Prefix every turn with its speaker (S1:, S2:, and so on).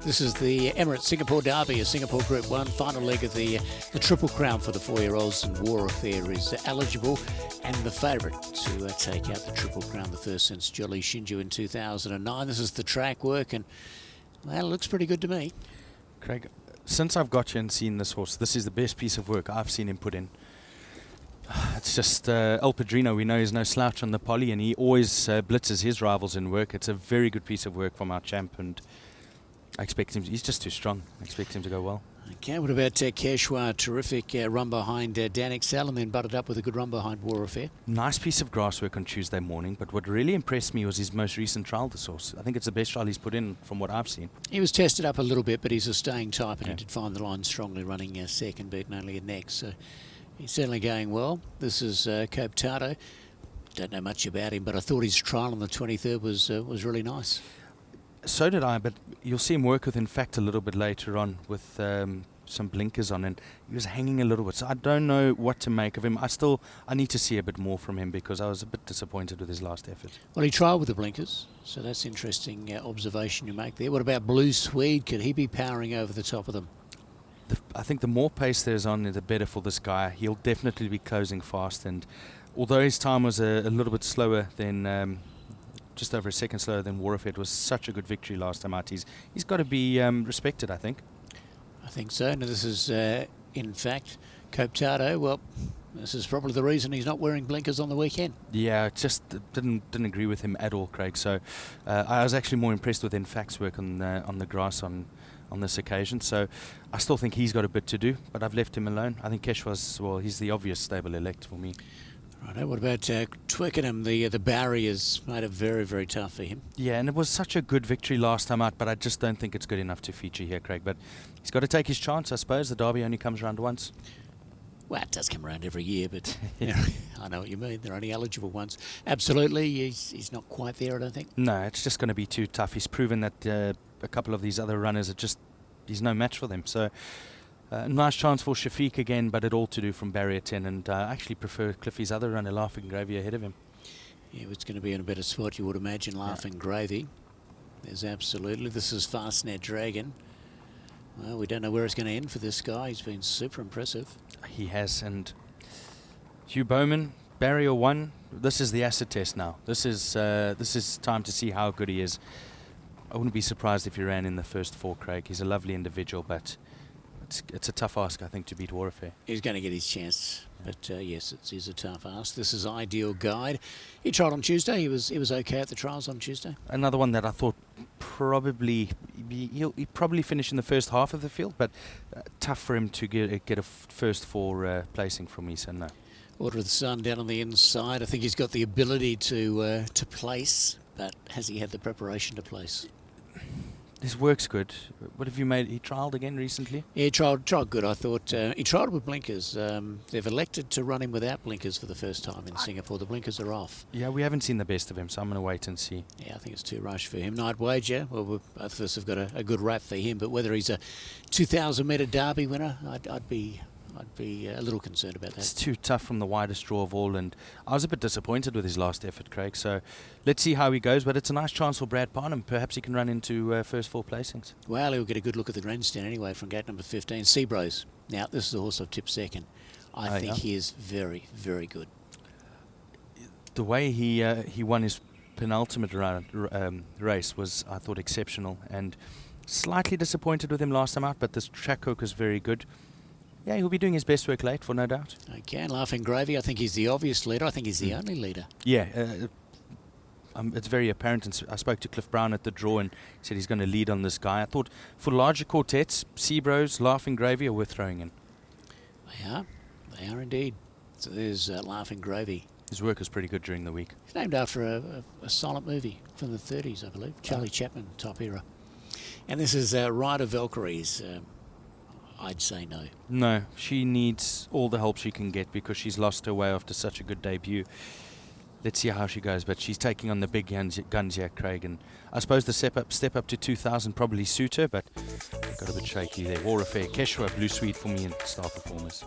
S1: This is the Emirates Singapore Derby, a Singapore Group 1 final leg of the Triple Crown for the 4-year-olds, and War Affair is eligible and the favourite to take out the Triple Crown, the first since Jolly Shinju in 2009. This is the Trackwork, and well, it looks pretty good to me.
S2: Craig, since I've got you and seen this horse, this is the best piece of work I've seen him put in. It's just El Padrino, we know he's no slouch on the poly, and he always blitzes his rivals in work. It's a very good piece of work from our champ, and I expect him, he's just too strong. I expect him to go well.
S1: Okay, what about Keshwa? Terrific run behind Dan Excel, and then butted up with a good run behind War Affair.
S2: Nice piece of grass work on Tuesday morning, but what really impressed me was his most recent trial, this horse. I think it's the best trial he's put in from what I've seen.
S1: He was tested up a little bit, but he's a staying type, and he did find the line strongly running second, beaten only a next. So he's certainly going well. This is Tardo. Don't know much about him, but I thought his trial on the 23rd was really nice.
S2: So did I, but you'll see him work with, in fact, a little bit later on with some blinkers on, and he was hanging a little bit. So I don't know what to make of him. I need to see a bit more from him because I was a bit disappointed with his last effort.
S1: Well, he trialled with the blinkers, so that's interesting observation you make there. What about Blue Swede? Could he be powering over the top of them?
S2: I think the more pace there's on, the better for this guy. He'll definitely be closing fast, and although his time was a little bit slower than just over a second slower than War Affair, it was such a good victory last time out. He's got to be respected, I think.
S1: I think so. Now this is, in fact, Tardo. Well, this is probably the reason he's not wearing blinkers on the weekend.
S2: Yeah, just didn't agree with him at all, Craig. So I was actually more impressed with Infact's work on the grass on this occasion. So I still think he's got a bit to do, but I've left him alone. I think Keshwa's, well, he's the obvious stable elect for me.
S1: Right, what about Twickenham? The barriers made it very, very tough for him.
S2: Yeah, and it was such a good victory last time out, but I just don't think it's good enough to feature here, Craig. But he's got to take his chance, I suppose. The derby only comes around once.
S1: Well, it does come around every year, but you know, I know what you mean. They're only eligible once. Absolutely, he's not quite there, I don't think.
S2: No, it's just going to be too tough. He's proven that a couple of these other runners are just, he's no match for them. So nice chance for Shafiq again, but it all to do from barrier 10, and I actually prefer Cliffy's other runner, Laughing Gravy, ahead of him.
S1: Yeah, it's going to be in a better spot, you would imagine, Laughing Gravy. There's absolutely. This is Fastnet Dragon. Well, we don't know where it's going to end for this guy. He's been super impressive.
S2: He has, and Hugh Bowman, barrier 1. This is the acid test now. This is time to see how good he is. I wouldn't be surprised if he ran in the first 4, Craig. He's a lovely individual, but it's a tough ask, I think, to beat War Affair.
S1: He's going to get his chance, but yes, it is a tough ask. This is Ideal Guide. He tried on Tuesday. He was okay at the trials on Tuesday.
S2: Another one that I thought he'll probably finish in the first half of the field, but tough for him to get a first 4 placing from me, so no.
S1: Order of the Sundown on the inside. I think he's got the ability to place, but has he had the preparation to place?
S2: His work's good. What have you made? He trialled again recently?
S1: Yeah, he trialled good. I thought he trialled with blinkers. They've elected to run him without blinkers for the first time in Singapore. The blinkers are off.
S2: Yeah, we haven't seen the best of him, so I'm going to wait and see.
S1: Yeah, I think it's too rush for him. Night Wager, well, both of us have got a good rap for him, but whether he's a 2,000-metre derby winner, I'd be a little concerned about that.
S2: It's too tough from the widest draw of all, and I was a bit disappointed with his last effort, Craig. So let's see how he goes, but it's a nice chance for Brad Barnum. Perhaps he can run into first 4 placings.
S1: Well, he'll get a good look at the grandstand anyway from gate number 15, Seabros. Now, this is the horse I've tipped second. I think he is very, very good.
S2: The way he won his penultimate race was, I thought, exceptional, and slightly disappointed with him last time out, but this Trackwork was very good. Yeah, he'll be doing his best work late, for no doubt.
S1: Okay, and Laughing Gravy, I think he's the obvious leader. I think he's the only leader.
S2: Yeah, it's very apparent. And I spoke to Cliff Brown at the draw, and he said he's going to lead on this guy. I thought for larger quartets, Seabros, Laughing Gravy are worth throwing in.
S1: They are indeed. So there's Laughing Gravy.
S2: His work was pretty good during the week.
S1: It's named after a silent movie from the 30s, I believe. Charlie Chaplin type era. And this is Rider Valkyries. I'd say no.
S2: No, she needs all the help she can get because she's lost her way after such a good debut. Let's see how she goes, but she's taking on the big guns here, Craig, and I suppose the step up to 2,000 probably suit her, but got a bit shaky there. War Affair, Keshwa, Blue Swede for me in star performers.